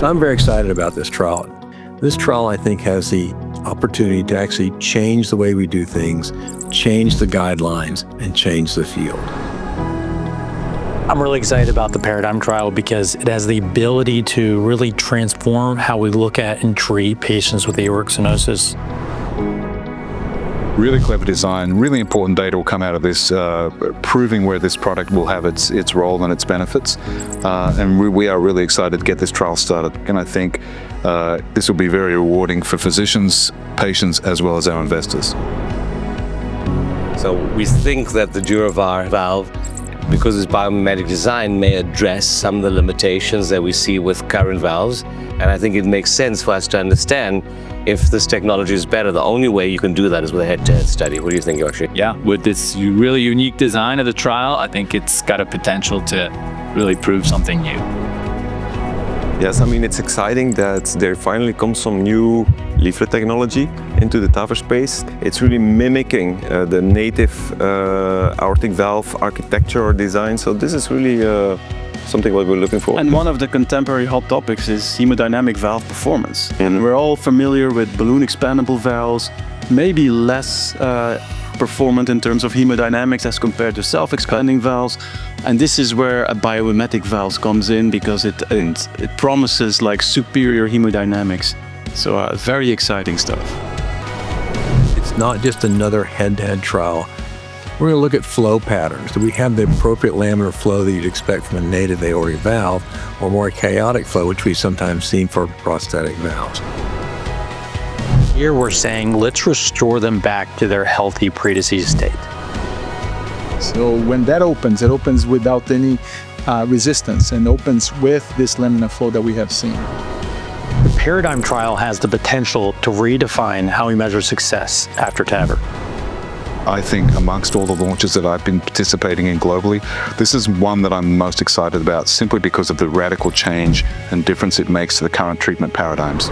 So I'm very excited about this trial. This trial, I think, has the opportunity to actually change the way we do things, change the guidelines, and change the field. I'm really excited about the Paradigm trial because it has the ability to really transform how we look at and treat patients with aortic stenosis. Really clever design, really important data will come out of this, proving where this product will have its role and its benefits. And we are really excited to get this trial started. And I think this will be very rewarding for physicians, patients, as well as our investors. So we think that the DurAVR valve, because its biomimetic design, may address some of the limitations that we see with current valves. And I think it makes sense for us to understand if this technology is better. The only way you can do that is with a head-to-head study. What do you think, Yoshi? Yeah, with this really unique design of the trial, I think it's got a potential to really prove something new. Yes, I mean, it's exciting that there finally comes some new leaflet technology into the TAVR space. It's really mimicking the native aortic valve architecture or design. So this is really something what we're looking for. And one of the contemporary hot topics is hemodynamic valve performance. And we're all familiar with balloon expandable valves, maybe less performant in terms of hemodynamics as compared to self-expanding valves. And this is where a biomimetic valve comes in because it promises like superior hemodynamics. So very exciting stuff. It's not just another head-to-head trial. We're going to look at flow patterns. Do we have the appropriate laminar flow that you'd expect from a native aortic valve, or more chaotic flow, which we've sometimes seen for prosthetic valves? Here we're saying, let's restore them back to their healthy pre-disease state. So when that opens, it opens without any resistance and opens with this laminar flow that we have seen. The Paradigm trial has the potential to redefine how we measure success after TAVR. I think amongst all the launches that I've been participating in globally, this is one that I'm most excited about simply because of the radical change and difference it makes to the current treatment paradigms.